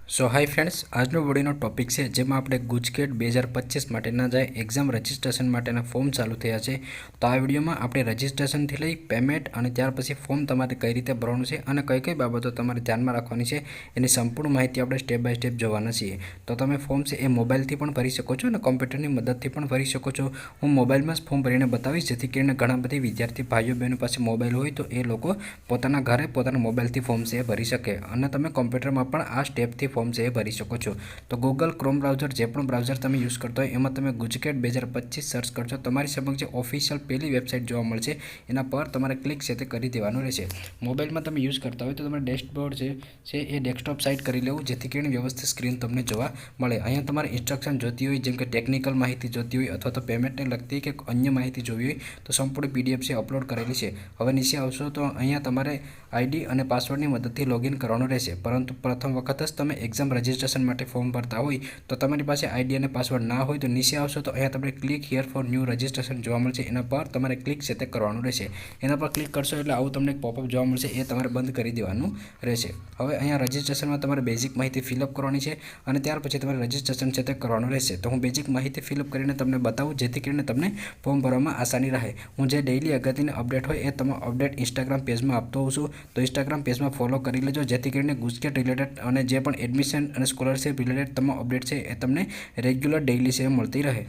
સો hi friends, આજનો વિડીયોનો topic છે જેમાં આપણે ગુજકેટ 2025 માટેના જે એક્ઝામ રજિસ્ટ્રેશન માટેના ફોર્મ ચાલુ થયા છે. તો આ વિડીયોમાં આપણે રજિસ્ટ્રેશનથી લઈ પેમેન્ટ અને ત્યાર પછી ફોર્મ તમારે કઈ રીતે ભરવાનું છે અને કઈ કઈ બાબતો તમારે ધ્યાનમાં રાખવાની છે એની સંપૂર્ણ માહિતી આપણે સ્ટેપ બાય સ્ટેપ જોવાના છીએ. તો તમે ફોર્મ છે એ મોબાઈલથી પણ ભરી શકો છો અને કોમ્પ્યુટરની મદદથી પણ ભરી શકો છો. હું મોબાઈલમાં જ ફોર્મ ભરીને બતાવીશ, જેથી કરીને ઘણા બધી વિદ્યાર્થી ભાઈઓ બહેનો પાસે મોબાઈલ હોય તો એ લોકો પોતાના ઘરે પોતાના મોબાઈલથી ફોર્મ છે એ ભરી શકે અને તમે કોમ્પ્યુટરમાં પણ આ સ્ટેપથી ફોર્મ છે એ ભરી શકો છો. તો ગૂગલ ક્રોમ બ્રાઉઝર, જે પણ બ્રાઉઝર તમે યુઝ કરતો હોય એમાં તમે ગુજકેટ 2025 સર્ચ કરશો, તમારી સમક્ષ જે ઓફિશિયલ પહેલી વેબસાઇટ જોવા મળશે એના પર તમારે ક્લિક છે તે કરી દેવાનું રહેશે. મોબાઈલમાં તમે યુઝ કરતા હોય તો તમારે ડેશબોર્ડ છે એ ડેસ્કટોપ સાઇડ કરી લેવું, જેથી કરીને વ્યવસ્થિત સ્ક્રીન તમને જોવા મળે. અહીંયા તમારે ઇન્સ્ટ્રક્શન જોતી હોય, જેમ કે ટેકનિકલ માહિતી જોતી હોય અથવા તો પેમેન્ટને લગતી કે અન્ય માહિતી જોવી હોય તો સંપૂર્ણ પીડીએફ છે અપલોડ કરેલી છે. હવે નીચે આવશો તો અહીંયા તમારે આઈડી અને પાસવર્ડની મદદથી લોગિન કરવાનું રહેશે. પરંતુ પ્રથમ વખત જ તમે એક્ઝામ રજિસ્ટ્રેશન માટે ફોર્મ ભરતા હોય તો તમારી પાસે આઈડી અને પાસવર્ડ ના હોય તો નીચે આવશો તો અહીંયા તમને click here for new registration જોવા મળશે. એના પર તમારે ક્લિક છે તે કરવાનું રહેશે. એના પર ક્લિક કરશો એટલે આવું તમને પોપઅપ જોવા મળશે, એ તમારે બંધ કરી દેવાનું રહેશે. હવે અહીંયા રજિસ્ટ્રેશનમાં તમારે બેઝિક માહિતી ફિલઅપ કરવાની છે અને ત્યાર પછી તમારે રજિસ્ટ્રેશન છે તે કરવાનું રહેશે. તો હું બેઝિક માહિતી ફિલઅપ કરીને તમને બતાવું, જેથી કરીને તમને ફોર્મ ભરવામાં આસાની રહે. હું જે ડેઇલી અગત્યની અપડેટ હોય એ તમામ અપડેટ ઇન્સ્ટાગ્રામ પેજમાં આપતો હોઉં છું, તો ઇન્સ્ટાગ્રામ પેજમાં ફોલો કરી લેજો, જેથી કરીને ગુજકેટ રિલેટેડ અને જે પણ એડમિશન અને સ્કોલરશિપ રિલેટેડ તમામ અપડેટ છે એ તમને રેગ્યુલર ડેઇલી છે મળતી રહે.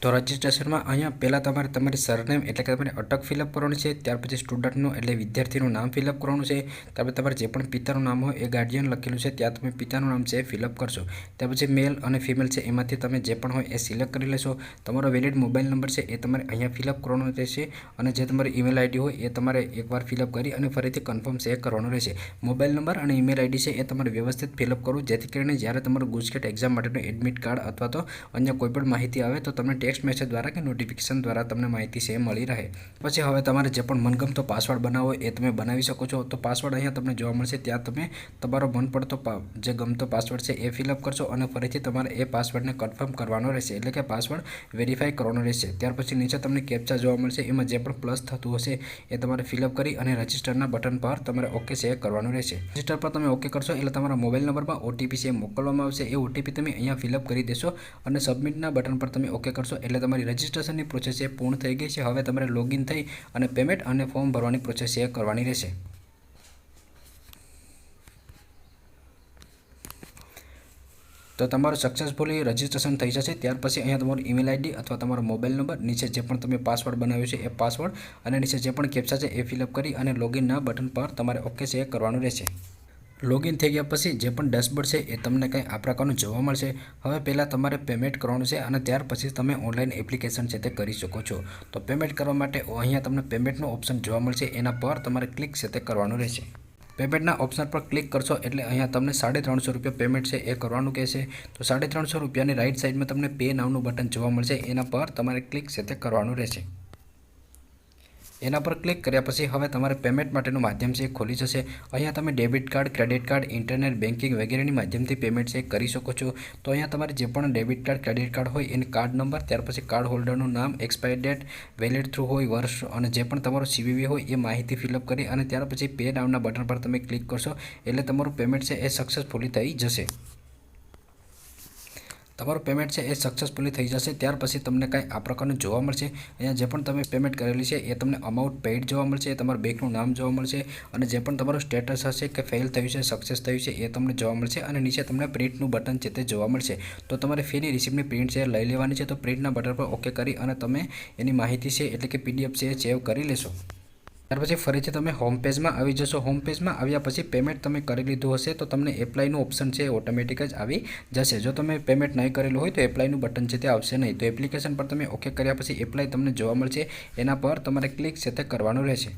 તો રજિસ્ટ્રેશનમાં અહીંયા પહેલાં તમારે તમારી સરનેમ એટલે કે તમારી અટક ફિલઅપ કરવાની છે. ત્યાર પછી સ્ટુડન્ટનું એટલે વિદ્યાર્થીનું નામ ફિલઅપ કરવાનું છે. ત્યારબાદ તમારે જે પણ પિતાનું નામ હોય એ ગાર્ડિયન લખેલું છે ત્યાં તમે પિતાનું નામ છે એ ફિલઅપ કરશો. ત્યાર પછી મેલ અને ફિમેલ છે એમાંથી તમે જે પણ હોય એ સિલેક્ટ કરી લેશો. તમારો વેલિડ મોબાઈલ નંબર છે એ તમારે અહીંયા ફિલઅપ કરવાનો રહેશે અને જે તમારી ઈમેલ આઈડી હોય એ તમારે એકવાર ફિલઅપ કરી અને ફરીથી કન્ફર્મ છે કરવાનું રહેશે. મોબાઈલ નંબર અને ઈમેલ આઈડી છે એ તમારે વ્યવસ્થિત ફિલઅપ કરવું, જેથી કરીને જ્યારે તમારું ગુજકેટ એક્ઝામ માટેનું એડમિટ કાર્ડ અથવા તો અન્ય કોઈપણ માહિતી આવે તો તમને ટેક્સ્ટ મેસેજ દ્વારા કે નોટિફિકેશન દ્વારા તમને માહિતી છે મળી રહે. પછી હવે તમારે જે પણ મનગમતો પાસવર્ડ બનાવો એ તમે બનાવી શકો છો. તો પાસવર્ડ અહીંયા તમને જોવા મળશે, ત્યાં તમે તમારો મનપડતો જે ગમતો પાસવર્ડ છે એ ફિલઅપ કરશો અને ફરીથી તમારે એ પાસવર્ડને કન્ફર્મ કરવાનો રહેશે, એટલે કે પાસવર્ડ વેરીફાઈ કરવાનો રહેશે. ત્યાર પછી નીચે તમને કેપ્ચા જોવા મળશે, એમાં જે પણ પ્લસ થતું હશે એ તમારે ફિલઅપ કરી અને રજિસ્ટરના બટન પર તમારે ઓકે છે કરવાનું રહેશે. રજિસ્ટર પર તમે ઓકે કરશો એટલે તમારા મોબાઈલ નંબરમાં ઓટીપી છે મોકલવામાં આવશે. એ ઓટીપી તમે અહીંયા ફિલઅપ કરી દેશો અને સબમિટના બટન પર તમે ઓકે કરશો એટલે તમારી રજિસ્ટ્રેશનની પ્રોસેસ એ પૂર્ણ થઈ ગઈ છે. હવે તમારે લોગિન થઈ અને પેમેન્ટ અને ફોર્મ ભરવાની પ્રોસેસ એ કરવાની રહેશે. તો તમારું સક્સેસફુલી રજિસ્ટ્રેશન થઈ જશે. ત્યાર પછી અહીંયા તમારું ઈમેલ આઈડી અથવા તમારો મોબાઈલ નંબર, નીચે જે પણ તમે પાસવર્ડ બનાવ્યો છે એ પાસવર્ડ અને નીચે જે પણ કેપ્ચા છે એ ફિલઅપ કરી અને લોગિનના બટન પર તમારે ઓકે છે કરવાનું રહેશે. લોગિન થઈ ગયા પછી જે પણ ડેશબોર્ડ છે એ તમને કંઈ આ પ્રકારનું જોવા મળશે. હવે પહેલાં તમારે પેમેન્ટ કરવાનું છે અને ત્યાર પછી તમે ઓનલાઈન એપ્લિકેશન છે તે કરી શકો છો. તો પેમેન્ટ કરવા માટે અહીંયા તમને પેમેન્ટનો ઓપ્શન જોવા મળશે, એના પર તમારે ક્લિક છે તે કરવાનું રહેશે. પેમેન્ટના ઓપ્શન પર ક્લિક કરશો એટલે અહીંયા તમને 350 રૂપિયા પેમેન્ટ છે એ કરવાનું કહેશે. તો 350 રૂપિયાની રાઈટ સાઈડમાં તમને પે નાવનું બટન જોવા મળશે, એના પર તમારે ક્લિક છે તે કરવાનું રહેશે. એના પર ક્લિક કર્યા પછી હવે તમારે પેમેન્ટ માટેનું માધ્યમ છે એ ખોલી જશે. અહીંયા તમે debit card, credit card, internet banking વગેરેની માધ્યમથી પેમેન્ટ છે કરી શકો છો. તો અહીંયા તમારે જે પણ ડેબિટ કાર્ડ, ક્રેડિટ કાર્ડ હોય એની કાર્ડ નંબર, ત્યાર પછી કાર્ડ હોલ્ડરનું નામ, એક્સપાયર ડેટ, વેલિડ થ્રુ હોય વર્ષ અને જે પણ તમારો સીવીવી હોય એ માહિતી ફિલઅપ કરી અને ત્યાર પછી પે નાવના બટન પર તમે ક્લિક કરશો એટલે તમારું પેમેન્ટ છે એ સક્સેસફુલી થઈ જશે. તમારું પેમેન્ટ છે એ સક્સેસફુલી થઈ જશે. ત્યાર પછી તમને કાંઈ આ પ્રકારનું જોવા મળશે. અહીંયા જે પણ તમે પેમેન્ટ કરેલી છે એ તમને અમાઉન્ટ પેઇડ જોવા મળશે, તમારા બેંકનું નામ જોવા મળશે અને જે પણ તમારું સ્ટેટસ હશે કે ફેલ થયું છે, સક્સેસ થયું છે એ તમને જોવા મળશે અને નીચે તમને પ્રિન્ટનું બટન છે તે જોવા મળશે. તો તમારે ફીની રિસિપ્ટની પ્રિન્ટ છે લઈ લેવાની છે. તો પ્રિન્ટના બટન પર ઓકે કરી અને તમે એની માહિતી છે એટલે કે પીડીએફ છે એ સેવ કરી લેશો. ત્યાર પછી ફરીથી તમે હોમ પેજમાં આવી જશો. હોમ પેજમાં આવ્યા પછી પેમેન્ટ તમે કરી લીધું હશે તો તમને એપ્લાયનું ઓપ્શન છે ઓટોમેટિક જ આવી જશે. જો તમે પેમેન્ટ નહીં કરેલું હોય તો એપ્લાયનું બટન છે તે આવશે નહીં. તો એપ્લિકેશન પર તમે ઓકે કર્યા પછી એપ્લાય તમને જોવા મળશે, એના પર તમારે ક્લિક છે તે કરવાનું રહેશે.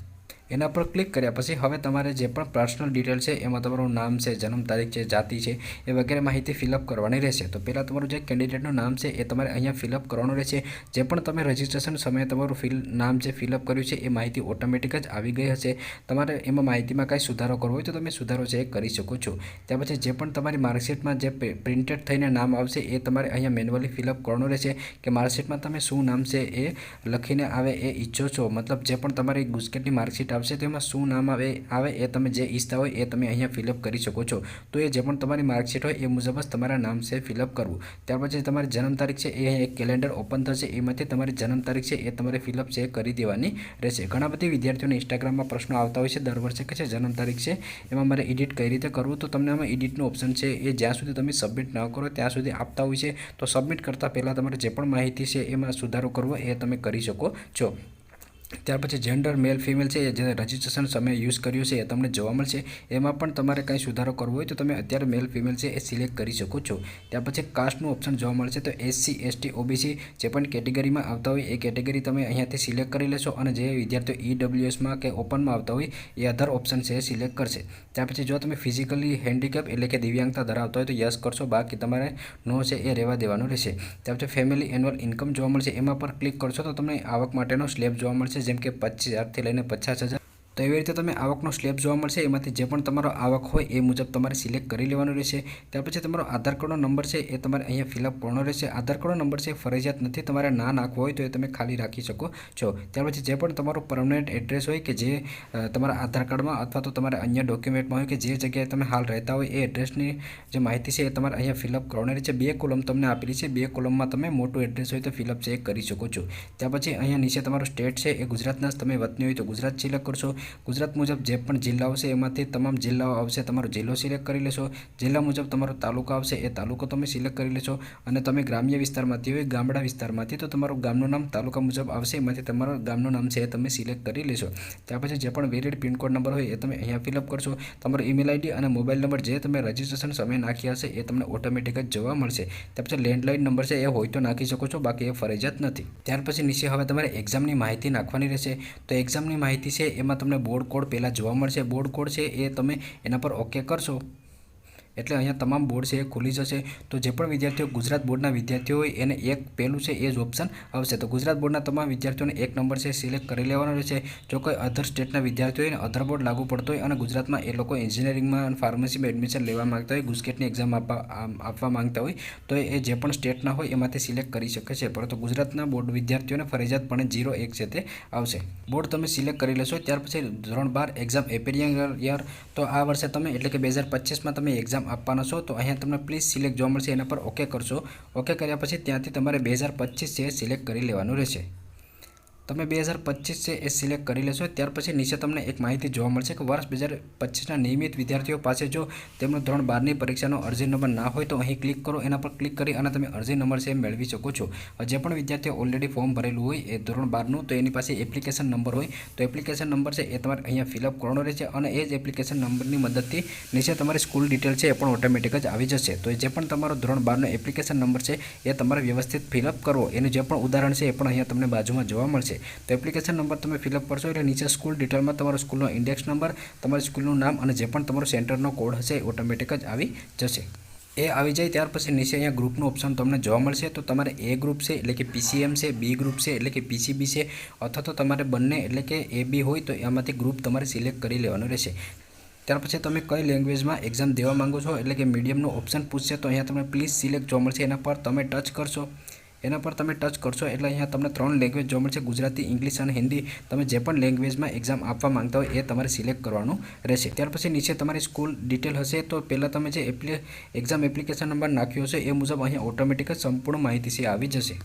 એના પર ક્લિક કર્યા પછી હવે તમારે જે પણ પર્સનલ ડિટેલ છે એમાં તમારું નામ છે, જન્મ તારીખ છે, જાતિ છે એ વગેરે માહિતી ફિલઅપ કરવાની રહેશે. તો પહેલાં તમારું જે કેન્ડિડેટનું નામ છે એ તમારે અહીંયા ફિલઅપ કરવાનું રહેશે. જે પણ તમે રજિસ્ટ્રેશન સમયે તમારું નામ જે ફિલઅપ કર્યું છે એ માહિતી ઓટોમેટિક જ આવી ગઈ હશે. તમારે એમાં માહિતીમાં કાંઈ સુધારો કરવો હોય તો તમે સુધારો છે એ કરી શકો છો. ત્યાર પછી જે પણ તમારી માર્કશીટમાં જે પ્રિન્ટેડ થઈને નામ આવશે એ તમારે અહીંયા મેન્યુઅલી ફિલઅપ કરવાનું રહેશે કે માર્કશીટમાં તમે શું નામ છે એ લખીને આવે એ ઈચ્છો છો. મતલબ જે પણ તમારી ગુજકેટની માર્કશીટ આવશે તેમાં શું નામ આવે એ તમે જે ઈચ્છતા હોય એ તમે અહીંયા ફિલઅપ કરી શકો છો। તો એ જે પણ તમારી માર્કશીટ હોય એ મુજબ જ તમારા નામ છે ફિલઅપ કરવું। ત્યાર પછી તમારી જન્મ તારીખ છે એ એક કેલેન્ડર ઓપન થશે, એમાંથી તમારી જન્મ તારીખ છે એ તમારે ફિલઅપ છે કરી દેવાની રહેશે। ઘણા બધી વિદ્યાર્થીઓને ઇન્સ્ટાગ્રામમાં પ્રશ્નો આવતા હોય છે દર વર્ષે કે છે જન્મ તારીખ છે એમાં મારે એડિટ કઈ રીતે કરવું, તો તમને આમાં એડિટનું ઓપ્શન છે એ જ્યાં સુધી તમે સબમિટ ન કરો ત્યાં સુધી આપતા હોય છે। તો સબમિટ કરતાં પહેલાં તમારે જે પણ માહિતી છે એમાં સુધારો કરવો એ તમે કરી શકો છો। ત્યાર પછી જેન્ડર મેલ ફિમેલ છે જે રજિસ્ટ્રેશન સમયે યુઝ કર્યું છે એ તમને જોવા મળશે, એમાં પણ તમારે કંઈ સુધારો કરવો હોય તો તમે અત્યારે મેલ ફિમેલ છે એ સિલેક્ટ કરી શકો છો। ત્યાર પછી કાસ્ટનું ઓપ્શન જોવા મળશે, તો SC ST OBC જે પણ કેટેગરીમાં આવતા હોય એ કેટેગરી તમે અહીંયાથી સિલેક્ટ કરી લેશો, અને જે વિદ્યાર્થીઓ EWSમાં કે ઓપનમાં આવતા હોય એ અધર ઓપ્શન છે એ સિલેક્ટ કરશે। ત્યાર પછી જો તમે ફિઝિકલી હેન્ડીકેપ એટલે કે દિવ્યાંગતા ધરાવતા હોય તો યસ કરશો, બાકી તમારે નો છે એ રહેવા દેવાનું રહેશે। ત્યાર પછી ફેમિલી એન્યુઅલ ઇન્કમ જોવા મળશે, એમાં પર ક્લિક કરશો તો તમને આવક માટેનો સ્લેબ જોવા મળશે, જેમ કે 25,000 થી લઈને 50,000। તો એવી રીતે તમે આવકનો સ્લેબ જોવા મળશે, એમાંથી જે પણ તમારો આવક હોય એ મુજબ તમારે સિલેક્ટ કરી લેવાનું રહેશે। ત્યાર પછી તમારો આધાર કાર્ડનો નંબર છે એ તમારે અહીંયા ફિલઅપ કરવાનો રહેશે। આધાર કાર્ડનો નંબર છે ફરજિયાત નથી, તમારે ના નાખવો હોય તો એ તમે ખાલી રાખી શકો છો। ત્યાર પછી જે પણ તમારો પરમનન્ટ એડ્રેસ હોય કે જે તમારા આધાર કાર્ડમાં અથવા તો તમારે અન્ય ડોક્યુમેન્ટમાં હોય કે જે જગ્યાએ તમે હાલ રહેતા હોય એ એડ્રેસની જે માહિતી છે એ તમારે અહીંયા ફિલઅપ કરવાની રહેશે। 2 કોલમ તમને આપેલી છે, 2 કોલમમાં તમે મોટું એડ્રેસ હોય તો ફિલઅપ છે એ કરી શકો છો। ત્યાર પછી અહીંયા નીચે તમારું સ્ટેટ છે એ ગુજરાતના તમે વતની હોય તો ગુજરાત સિલેક્ટ કરશો। ગુજરાત મુજબ જે પણ જિલ્લાઓ છે એમાંથી તમામ જિલ્લાઓ આવશે, તમારો જિલ્લો સિલેક્ટ કરી લેશો। જિલ્લા મુજબ તમારો તાલુકા આવશે, એ તાલુકો તમે સિલેક્ટ કરી લેશો। અને તમે ગ્રામ્ય વિસ્તારમાંથી હોય, ગામડા વિસ્તારમાંથી, તો તમારું ગામનું નામ તાલુકા મુજબ આવશે, એમાંથી તમારું ગામનું નામ છે એ તમે સિલેક્ટ કરી લેશો। ત્યાર પછી જે પણ વેલિડ પિનકોડ નંબર હોય એ તમે અહીંયા ફિલઅપ કરશો। તમારો ઈમેલ આઈડી અને મોબાઈલ નંબર જે તમે રજિસ્ટ્રેશન સમયે નાખ્યા હશે એ તમને ઓટોમેટિક જ જોવા મળશે। ત્યાર પછી લેન્ડલાઇન નંબર છે એ હોય તો નાખી શકો છો, બાકી એ ફરજિયાત નથી। ત્યાર પછી નીચે હવે તમારે એક્ઝામની માહિતી નાખવાની રહેશે। તો એક્ઝામની માહિતી છે એમાં તમને બોર્ડ કોડ પહેલાં જોવા મળશે, બોર્ડ કોડ છે એ તમે એના પર ઓકે કરશો એટલે અહીંયા તમામ બોર્ડ છે એ ખુલી જશે। તો જે પણ વિદ્યાર્થીઓ ગુજરાત બોર્ડના વિદ્યાર્થીઓ હોય એને એક પહેલું છે એ જ ઓપ્શન આવશે। તો ગુજરાત બોર્ડના તમામ વિદ્યાર્થીઓને એક નંબર છે સિલેક્ટ કરી લેવાનો રહેશે। જો કોઈ અધર સ્ટેટના વિદ્યાર્થીઓ હોય ને અધર બોર્ડ લાગુ પડતો હોય અને ગુજરાતમાં એ લોકો એન્જિનિયરિંગમાં અને ફાર્મસીમાં એડમિશન લેવા માંગતા હોય, ગુસ્કેટની એક્ઝામ આપવા માંગતા હોય તો એ જે પણ સ્ટેટના હોય એમાંથી સિલેક્ટ કરી શકે છે, પરંતુ ગુજરાતના બોર્ડ વિદ્યાર્થીઓને ફરજિયાતપણે 01 છે તે આવશે। બોર્ડ તમે સિલેક્ટ કરી લેશો। ત્યાર પછી ધોરણ 12 એક્ઝામ એપિયરિંગ યર, તો આ વર્ષે તમે એટલે કે 2025માં તમે એક્ઝામ આપવાના છો તો અહીંયા તમને પ્લીઝ સિલેક્ટ જોવા મળશે, એના પર ઓકે કરશો। ઓકે કર્યા પછી ત્યાંથી તમારે 2025 છે સિલેક્ટ કરી લેવાનું રહેશે। તમે 2025 છે એ સિલેક્ટ કરી લેશો। ત્યાર પછી નીચે તમને એક માહિતી જોવા મળશે કે વર્ષ 2025ના નિયમિત વિદ્યાર્થીઓ પાસે જો તેમનો ધોરણ 12ની પરીક્ષાનો અરજી નંબર ના હોય તો અહીં ક્લિક કરો, એના પર ક્લિક કરી અને તમે અરજી નંબર છે મેળવી શકો છો। જે પણ વિદ્યાર્થીઓ ઓલરેડી ફોર્મ ભરેલું હોય એ ધોરણ 12નું તો એની પાસે એપ્લિકેશન નંબર હોય તો એપ્લિકેશન નંબર છે એ તમારે અહીંયા ફિલઅપ કરવાનો રહેશે, અને એ જ એપ્લિકેશન નંબરની મદદથી નીચે તમારી સ્કૂલ ડિટેલ છે એ પણ ઓટોમેટિક જ આવી જશે। તો જે પણ તમારો ધોરણ 12નો એપ્લિકેશન નંબર છે એ તમારે વ્યવસ્થિત ફિલઅપ કરવો, એનું જે પણ ઉદાહરણ છે એ પણ અહીંયા તમને બાજુમાં જોવા મળશે। તો એપ્લિકેશન નંબર તમે ફિલઅપ કરશો એટલે નીચે સ્કૂલ ડિટેલમાં તમારો સ્કૂલનો ઇન્ડેક્સ નંબર, તમારી સ્કૂલનું નામ અને જે પણ તમારો સેન્ટરનો કોડ હશે એ ઓટોમેટિક જ આવી જશે। એ આવી જાય ત્યાર પછી નીચે અહીંયા ગ્રુપનું ઓપ્શન તમને જોવા મળશે। તો તમારે એ ગ્રુપ છે એટલે કે PCM છે, બી ગ્રુપ છે એટલે કે PCB છે, અથવા તો તમારે બંને એટલે કે AB હોય તો એમાંથી ગ્રુપ તમારે સિલેક્ટ કરી લેવાનું રહેશે। ત્યાર પછી તમે કઈ લેંગ્વેજમાં એક્ઝામ દેવા માંગો છો એટલે કે મીડિયમનો ઓપ્શન પૂછશે તો અહીંયા તમને પ્લીઝ સિલેક્ટ જોવા મળશે, એના પર તમે ટચ કરશો। એના પર તમે ટચ કરશો એટલે અહીંયા તમને 3 લેંગ્વેજ જોવા મળશે, ગુજરાતી, ઇંગ્લિશ અને હિન્દી। તમે જે પણ લેંગ્વેજમાં એક્ઝામ આપવા માંગતા હોય એ તમારે સિલેક્ટ કરવાનું રહેશે। ત્યાર પછી નીચે તમારી સ્કૂલ ડિટેલ હશે, તો પહેલાં તમે જે એક્ઝામ એપ્લિકેશન નંબર નાખ્યો હશે એ મુજબ અહીંયા ઓટોમેટિક જ સંપૂર્ણ માહિતી છે આવી જશે।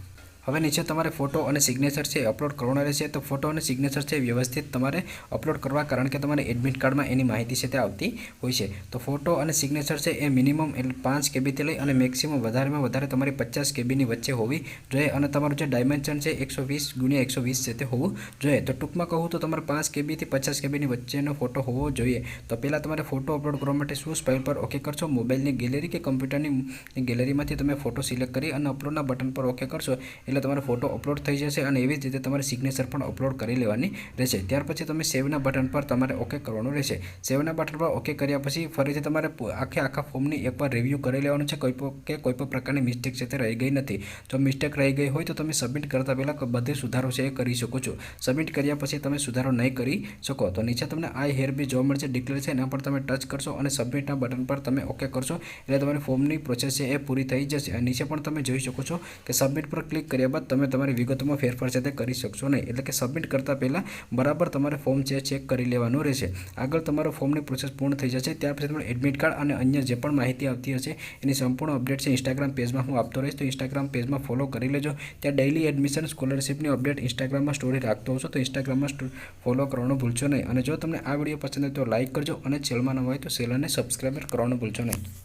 હવે નીચે તમારે ફોટો અને સિગ્નેચર છે અપલોડ કરવાના રહેશે। તો ફોટો અને સિગ્નેચર છે વ્યવસ્થિત તમારે અપલોડ કરવા, કારણ કે તમારે એડમિટ કાર્ડમાં એની માહિતી છે તે આવતી હોય છે। તો ફોટો અને સિગ્નેચર છે એ મિનિમમ 5 KBથી લઈ અને મેક્સિમમ વધારેમાં વધારે તમારી 50 KBની વચ્ચે હોવી જોઈએ, અને તમારું જે ડાયમેન્શન છે 120x120 છે તે હોવું જોઈએ। તો ટૂંકમાં કહું તો તમારે 5 KBથી 50 KBની વચ્ચેનો ફોટો હોવો જોઈએ। તો પહેલાં તમારે ફોટો અપલોડ કરવા માટે શું સ્પાઇલ પર ઓકે કરશો, મોબાઈલની ગેલેરી કે કમ્પ્યુટરની ગેલેરીમાંથી તમે ફોટો સિલેક્ટ કરી અને અપલોડના બટન પર ઓકે કરશો એટલે તમારો ફોટો અપલોડ થઈ જશે, અને એવી જ રીતે તમારે સિગ્નેચર પણ અપલોડ કરી લેવાની રહેશે। ત્યાર પછી તમે સેવના બટન પર તમારે ઓકે કરવાનું રહેશે। સેવના બટન પર ઓકે કર્યા પછી ફરીથી તમારે આખા ફોર્મની એકવાર રિવ્યૂ કરી લેવાનું છે કોઈ પણ પ્રકારની મિસ્ટેક છે તે રહી ગઈ નથી। જો મિસ્ટેક રહી ગઈ હોય તો તમે સબમિટ કરતા પહેલાં બધે સુધારો છે એ કરી શકો છો। સબમિટ કર્યા પછી તમે સુધારો નહીં કરી શકો તો નીચે તમને આઈ હેર બી જોવા મળશે, ડિક્લેર છે, એના પર તમે ટચ કરશો અને સબમિટના બટન પર તમે ઓકે કરશો એટલે તમારી ફોર્મની પ્રોસેસ છે એ પૂરી થઈ જશે। અને નીચે પણ તમે જોઈ શકો છો કે સબમિટ પર ક્લિક કર્યા કર્યા બાદ તમે તમારી વિગતોમાં ફેરફાર છે તે કરી શકશો નહીં. એટલે કે સબમિટ કરતાં પહેલાં બરાબર તમારે ફોર્મ છે ચેક કરી લેવાનું રહેશે. આગળ તમારો ફોર્મની પ્રોસેસ પૂર્ણ થઈ જશે ત્યાર પછી તમારે એડમિટ કાર્ડ અને અન્ય જે પણ માહિતી આવતી હશે એની સંપૂર્ણ અપડેટ છે ઇન્સ્ટાગ્રામ પેજમાં હું આપતો રહીશ. તો ઇન્સ્ટાગ્રામ પેજમાં ફોલો કરી લેજો. ત્યાં ડેઇલી એડમિશન સ્કોલરશિપની અપડેટ ઇન્સ્ટાગ્રામમાં સ્ટોરી રાખતો હશો તો ઇન્સ્ટાગ્રામમાં ફોલો કરવાનું ભૂલશો નહીં. અને જો તમને આ વિડીયો પસંદ આવે તો લાઇક કરજો અને ચેનલમાં ન હોય તો ચેનલને સબસ્ક્રાઈબ કરવાનું ભૂલશો નહીં.